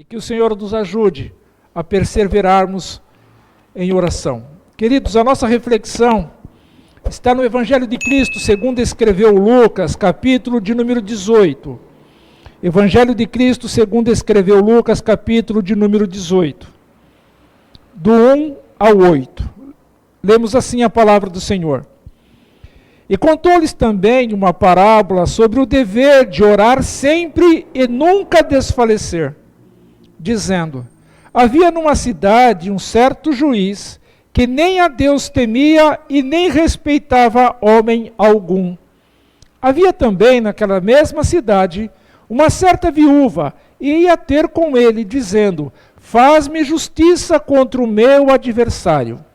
e que o Senhor nos ajude a perseverarmos em oração. Queridos, a nossa reflexão está no Evangelho de Cristo, segundo escreveu Lucas, capítulo de número 18. Evangelho de Cristo, segundo escreveu Lucas, capítulo de número 18. Do 1 ao 8. Lemos assim a palavra do Senhor. E contou-lhes também uma parábola sobre o dever de orar sempre e nunca desfalecer, dizendo: havia numa cidade um certo juiz, que nem a Deus temia e nem respeitava homem algum. Havia também naquela mesma cidade uma certa viúva, e ia ter com ele, dizendo: faz-me justiça contra o meu adversário.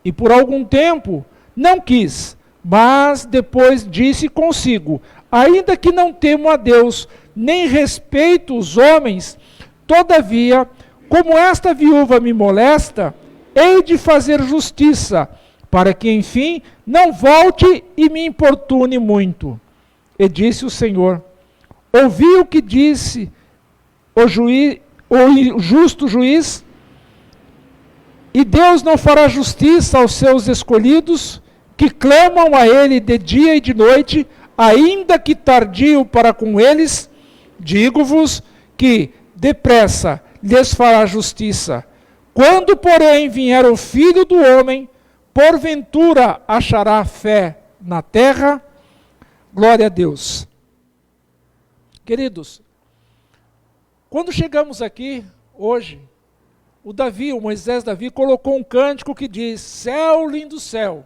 E por algum tempo não quis, mas depois disse consigo: ainda que não temo a Deus, nem respeito os homens, todavia, como esta viúva me molesta, hei de fazer justiça, para que, enfim, não volte e me importune muito. E disse o Senhor: ouvi o que disse o justo juiz, e Deus não fará justiça aos seus escolhidos, que clamam a Ele de dia e de noite, ainda que tardio para com eles. Digo-vos que depressa lhes fará justiça. Quando, porém, vier o Filho do Homem, porventura achará fé na terra? Glória a Deus. Queridos, quando chegamos aqui hoje, o Moisés Davi, colocou um cântico que diz: céu, lindo céu,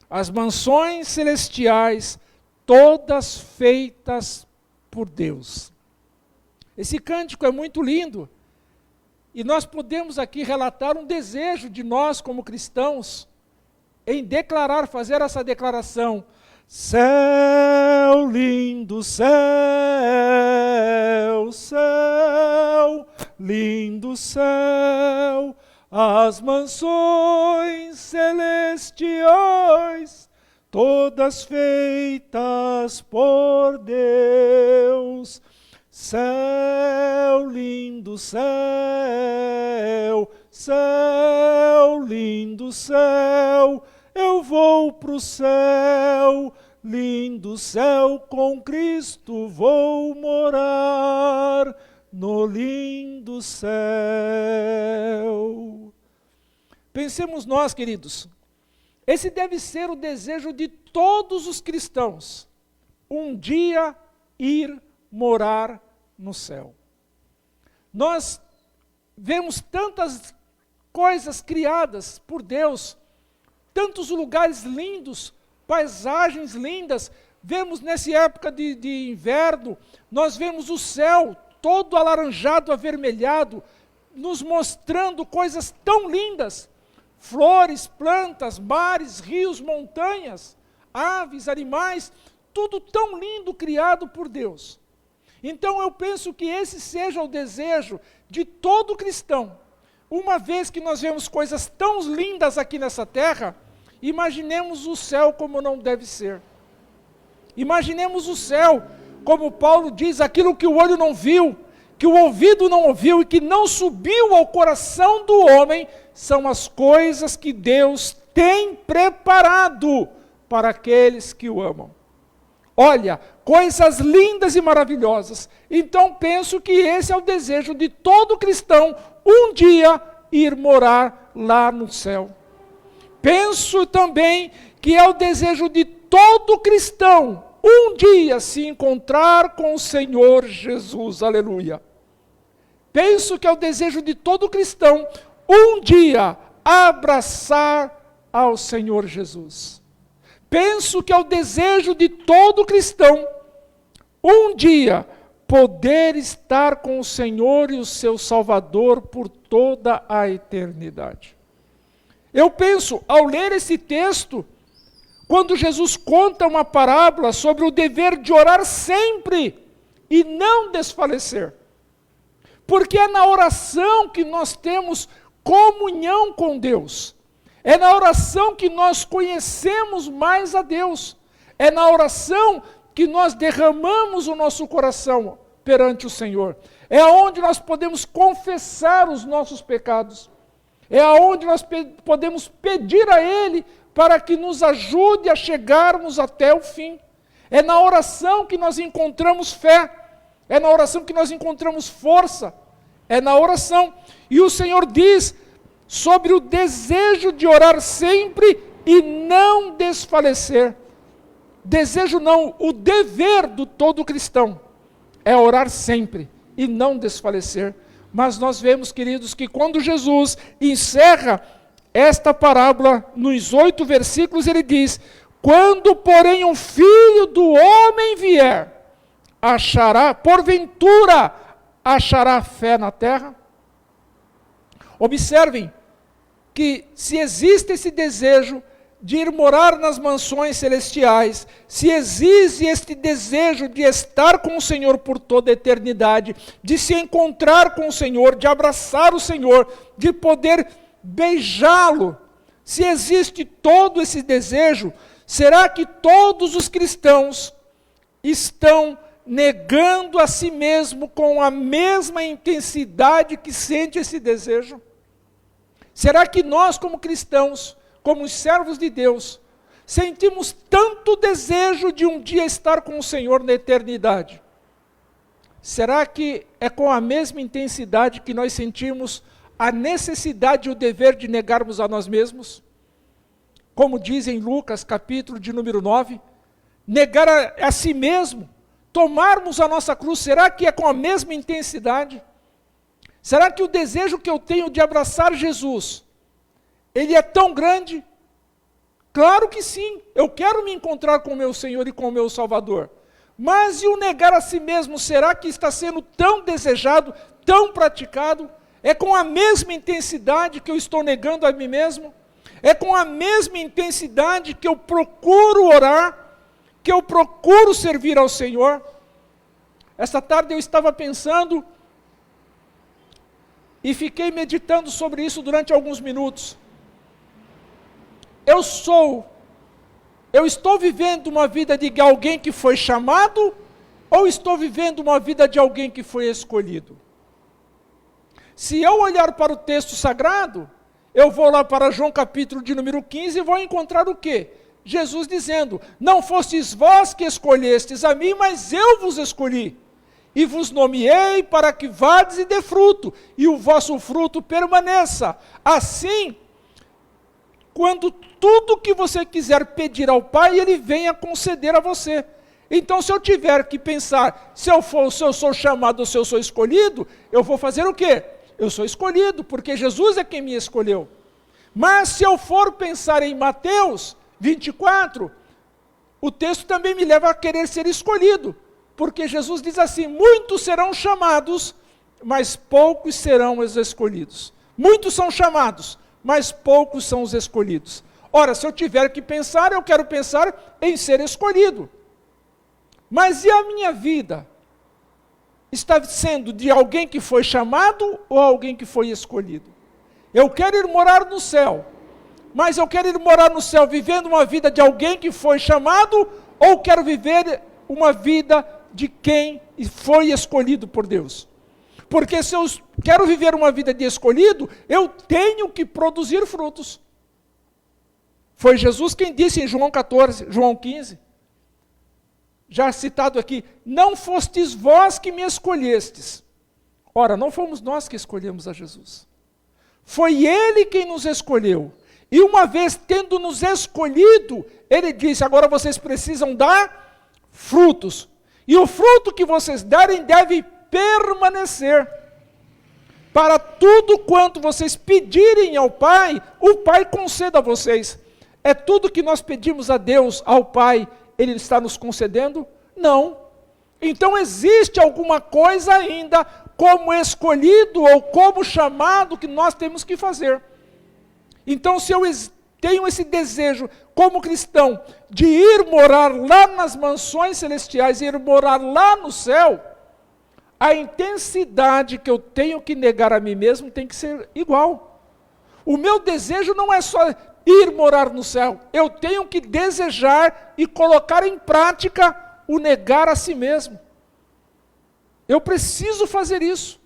as mansões celestiais, todas feitas por Deus. Esse cântico é muito lindo, e nós podemos aqui relatar um desejo de nós como cristãos, em fazer essa declaração: céu, lindo céu, céu, lindo céu, as mansões celestiais, todas feitas por Deus. Céu, lindo céu, céu, lindo céu, eu vou pro céu, lindo céu, com Cristo vou morar no lindo céu. Pensemos nós, queridos, esse deve ser o desejo de todos os cristãos, um dia ir morar no céu. Nós vemos tantas coisas criadas por Deus, tantos lugares lindos, paisagens lindas. Vemos nessa época de inverno, nós vemos o céu todo alaranjado, avermelhado, nos mostrando coisas tão lindas. Flores, plantas, mares, rios, montanhas, aves, animais, tudo tão lindo criado por Deus. Então eu penso que esse seja o desejo de todo cristão. Uma vez que nós vemos coisas tão lindas aqui nessa terra, imaginemos o céu como não deve ser. Imaginemos o céu, como Paulo diz, aquilo que o olho não viu, que o ouvido não ouviu e que não subiu ao coração do homem, são as coisas que Deus tem preparado para aqueles que o amam. Olha, coisas lindas e maravilhosas. Então penso que esse é o desejo de todo cristão, um dia ir morar lá no céu. Penso também que é o desejo de todo cristão, um dia se encontrar com o Senhor Jesus, aleluia. Penso que é o desejo de todo cristão, um dia abraçar ao Senhor Jesus. Penso que é o desejo de todo cristão, um dia poder estar com o Senhor e o seu Salvador por toda a eternidade. Eu penso, ao ler esse texto, quando Jesus conta uma parábola sobre o dever de orar sempre e não desfalecer. Porque é na oração que nós temos comunhão com Deus. É na oração que nós conhecemos mais a Deus. É na oração que nós derramamos o nosso coração perante o Senhor. É aonde nós podemos confessar os nossos pecados. É aonde nós podemos pedir a Ele para que nos ajude a chegarmos até o fim. É na oração que nós encontramos fé. É na oração que nós encontramos força. É na oração. E o Senhor diz sobre o desejo de orar sempre e não desfalecer. Desejo não, o dever do todo cristão é orar sempre e não desfalecer. Mas nós vemos, queridos, que quando Jesus encerra esta parábola, nos 8 versículos, ele diz: quando, porém, o Filho do Homem vier, achará, porventura, achará fé na terra? Observem que se existe esse desejo de ir morar nas mansões celestiais, se existe este desejo de estar com o Senhor por toda a eternidade, de se encontrar com o Senhor, de abraçar o Senhor, de poder beijá-lo, se existe todo esse desejo, será que todos os cristãos estão negando a si mesmo com a mesma intensidade que sente esse desejo? Será que nós, como cristãos, como os servos de Deus, sentimos tanto desejo de um dia estar com o Senhor na eternidade? Será que é com a mesma intensidade que nós sentimos a necessidade e o dever de negarmos a nós mesmos? Como diz em Lucas, capítulo de número 9, negar a si mesmo, tomarmos a nossa cruz, será que é com a mesma intensidade? Será que o desejo que eu tenho de abraçar Jesus, ele é tão grande? Claro que sim, eu quero me encontrar com o meu Senhor e com o meu Salvador. Mas e o negar a si mesmo, será que está sendo tão desejado, tão praticado? É com a mesma intensidade que eu estou negando a mim mesmo? É com a mesma intensidade que eu procuro orar, que eu procuro servir ao Senhor? Esta tarde eu estava pensando e fiquei meditando sobre isso durante alguns minutos. Eu estou vivendo uma vida de alguém que foi chamado, ou estou vivendo uma vida de alguém que foi escolhido? Se eu olhar para o texto sagrado, eu vou lá para João capítulo de número 15 e vou encontrar o quê? Jesus dizendo: não fostes vós que escolhestes a mim, mas eu vos escolhi. E vos nomeei para que vades e dê fruto, e o vosso fruto permaneça. Assim, quando tudo que você quiser pedir ao Pai, Ele venha conceder a você. Então, se eu tiver que pensar, se eu sou chamado ou se eu sou escolhido, eu vou fazer o quê? Eu sou escolhido, porque Jesus é quem me escolheu. Mas se eu for pensar em Mateus 24, o texto também me leva a querer ser escolhido, porque Jesus diz assim: muitos serão chamados, mas poucos serão os escolhidos. Muitos são chamados, mas poucos são os escolhidos. Ora, se eu tiver que pensar, eu quero pensar em ser escolhido. Mas e a minha vida? Está sendo de alguém que foi chamado ou alguém que foi escolhido? Eu quero ir morar no céu, mas eu quero ir morar no céu vivendo uma vida de alguém que foi chamado, ou quero viver uma vida de quem foi escolhido por Deus? Porque se eu quero viver uma vida de escolhido, eu tenho que produzir frutos. Foi Jesus quem disse em João 15, já citado aqui: não fostes vós que me escolhestes. Ora, não fomos nós que escolhemos a Jesus. Foi Ele quem nos escolheu. E uma vez tendo nos escolhido, Ele disse: agora vocês precisam dar frutos. E o fruto que vocês derem deve permanecer. Para tudo quanto vocês pedirem ao Pai, o Pai conceda a vocês. É tudo que nós pedimos a Deus, ao Pai, Ele está nos concedendo? Não. Então existe alguma coisa ainda como escolhido ou como chamado que nós temos que fazer. Então, se eu tenho esse desejo como cristão de ir morar lá nas mansões celestiais, ir morar lá no céu, a intensidade que eu tenho que negar a mim mesmo tem que ser igual. O meu desejo não é só ir morar no céu, eu tenho que desejar e colocar em prática o negar a si mesmo. Eu preciso fazer isso.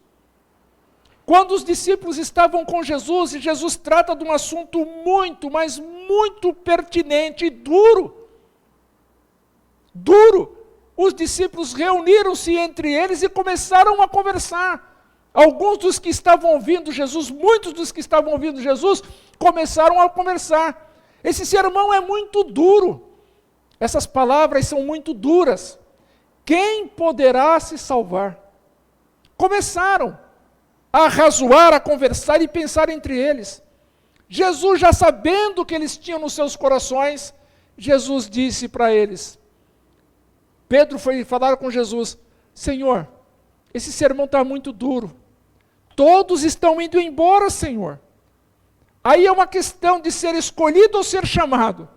Quando os discípulos estavam com Jesus, e Jesus trata de um assunto muito, mas muito pertinente e duro. Duro. Os discípulos reuniram-se entre eles e começaram a conversar. Alguns dos que estavam ouvindo Jesus, muitos dos que estavam ouvindo Jesus, começaram a conversar. Esse sermão é muito duro. Essas palavras são muito duras. Quem poderá se salvar? Começaram a razoar, a conversar e pensar entre eles. Jesus, já sabendo o que eles tinham nos seus corações, Jesus disse para eles, Pedro foi falar com Jesus, Senhor, esse sermão está muito duro. Todos estão indo embora, Senhor. Aí é uma questão de ser escolhido ou ser chamado.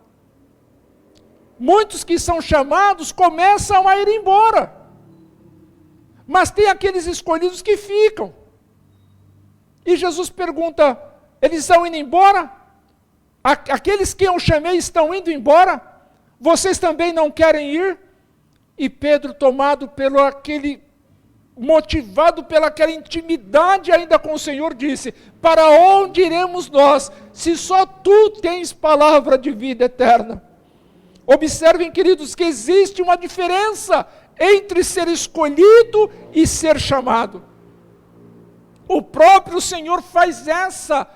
Muitos que são chamados começam a ir embora. Mas tem aqueles escolhidos que ficam. E Jesus pergunta, eles estão indo embora? Aqueles que eu chamei estão indo embora? Vocês também não querem ir? E Pedro, motivado pelaquela intimidade ainda com o Senhor, disse, para onde iremos nós, se só tu tens palavra de vida eterna? Observem, queridos, que existe uma diferença entre ser escolhido e ser chamado. O próprio Senhor faz essa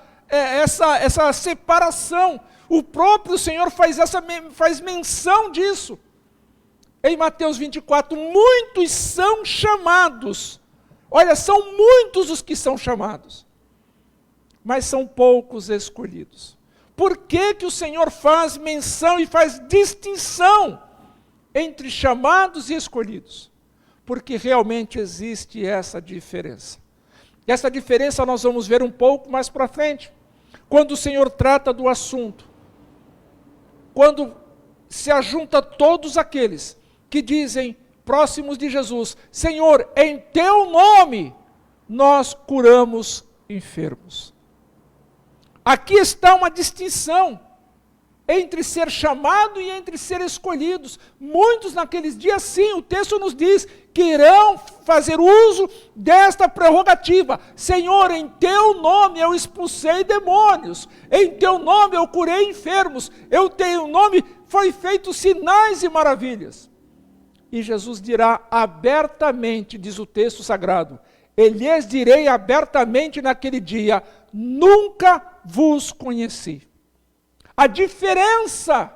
separação. O próprio Senhor faz menção disso. Em Mateus 24, muitos são chamados. Olha, são muitos os que são chamados. Mas são poucos escolhidos. Por que que o Senhor faz menção e faz distinção entre chamados e escolhidos? Porque realmente existe essa diferença. E essa diferença nós vamos ver um pouco mais para frente. Quando o Senhor trata do assunto. Quando se ajunta todos aqueles que dizem, próximos de Jesus, Senhor, em teu nome nós curamos enfermos. Aqui está uma distinção entre ser chamado e entre ser escolhidos. Muitos naqueles dias, sim, o texto nos diz que irão fazer uso desta prerrogativa. Senhor, em teu nome eu expulsei demônios, em teu nome eu curei enfermos, eu tenho nome, foi feito sinais e maravilhas. E Jesus dirá abertamente, diz o texto sagrado, e lhes direi abertamente naquele dia, nunca vos conheci. A diferença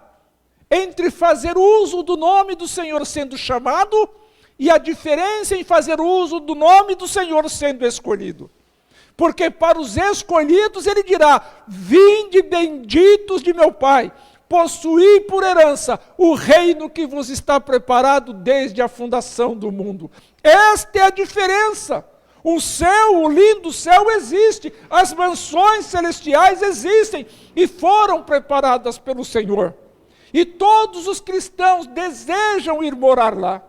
entre fazer uso do nome do Senhor sendo chamado e a diferença em fazer uso do nome do Senhor sendo escolhido. Porque para os escolhidos ele dirá, vinde benditos de meu Pai, possuí por herança o reino que vos está preparado desde a fundação do mundo. Esta é a diferença. O céu, o lindo céu existe, as mansões celestiais existem e foram preparadas pelo Senhor. E todos os cristãos desejam ir morar lá.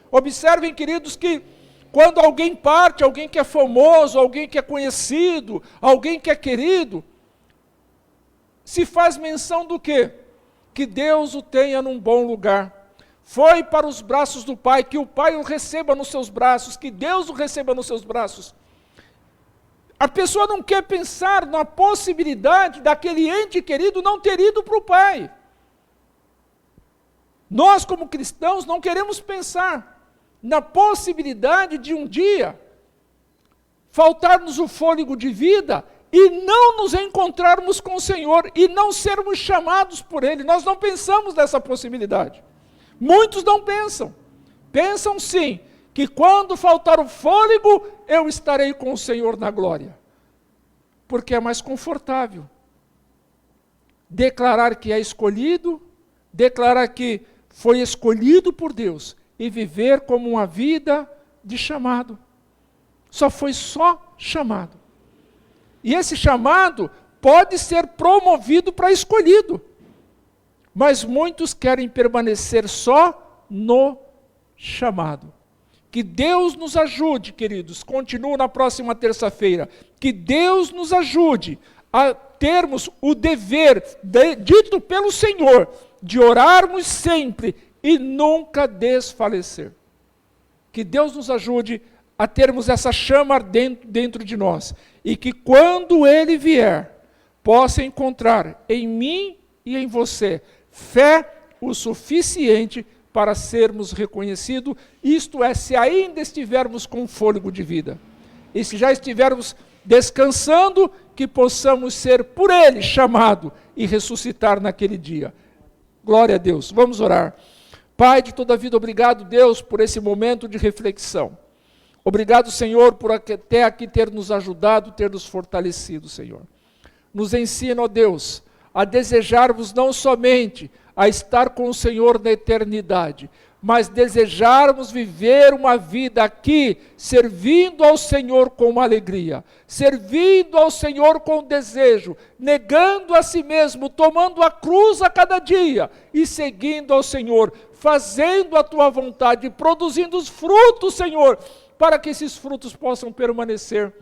Observem, queridos, que quando alguém parte, alguém que é famoso, alguém que é conhecido, alguém que é querido, se faz menção do quê? Que Deus o tenha num bom lugar. Foi para os braços do Pai, que o Pai o receba nos seus braços, que Deus o receba nos seus braços. A pessoa não quer pensar na possibilidade daquele ente querido não ter ido para o Pai. Nós, como cristãos, não queremos pensar na possibilidade de um dia faltar-nos o fôlego de vida e não nos encontrarmos com o Senhor e não sermos chamados por Ele. Nós não pensamos nessa possibilidade. Muitos não pensam. Pensam sim, que quando faltar o fôlego, eu estarei com o Senhor na glória. Porque é mais confortável declarar que é escolhido, declarar que foi escolhido por Deus e viver como uma vida de chamado. Só chamado. E esse chamado pode ser promovido para escolhido. Mas muitos querem permanecer só no chamado. Que Deus nos ajude, queridos, continuo na próxima terça-feira, que Deus nos ajude a termos o dever dito pelo Senhor, de orarmos sempre e nunca desfalecer. Que Deus nos ajude a termos essa chama ardente dentro de nós, e que quando Ele vier, possa encontrar em mim e em você fé o suficiente para sermos reconhecidos, isto é, se ainda estivermos com fôlego de vida. E se já estivermos descansando, que possamos ser por Ele chamado e ressuscitar naquele dia. Glória a Deus. Vamos orar. Pai de toda a vida, obrigado, Deus, por esse momento de reflexão. Obrigado, Senhor, por até aqui ter nos ajudado, ter nos fortalecido, Senhor. Nos ensina, ó Deus, a desejarmos não somente a estar com o Senhor na eternidade, mas desejarmos viver uma vida aqui, servindo ao Senhor com alegria, servindo ao Senhor com desejo, negando a si mesmo, tomando a cruz a cada dia e seguindo ao Senhor, fazendo a Tua vontade, produzindo os frutos, Senhor, para que esses frutos possam permanecer.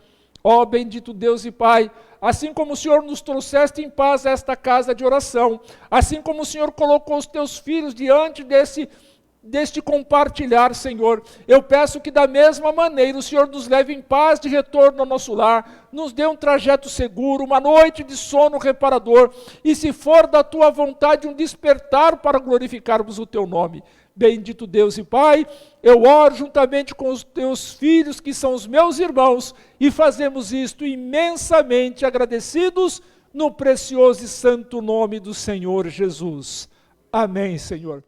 Ó bendito Deus e Pai, assim como o Senhor nos trouxeste em paz a esta casa de oração, assim como o Senhor colocou os Teus filhos diante deste compartilhar, Senhor, eu peço que da mesma maneira o Senhor nos leve em paz de retorno ao nosso lar, nos dê um trajeto seguro, uma noite de sono reparador, e se for da Tua vontade, um despertar para glorificarmos o Teu nome. Bendito Deus e Pai, eu oro juntamente com os Teus filhos, que são os meus irmãos, e fazemos isto imensamente agradecidos, no precioso e santo nome do Senhor Jesus. Amém, Senhor.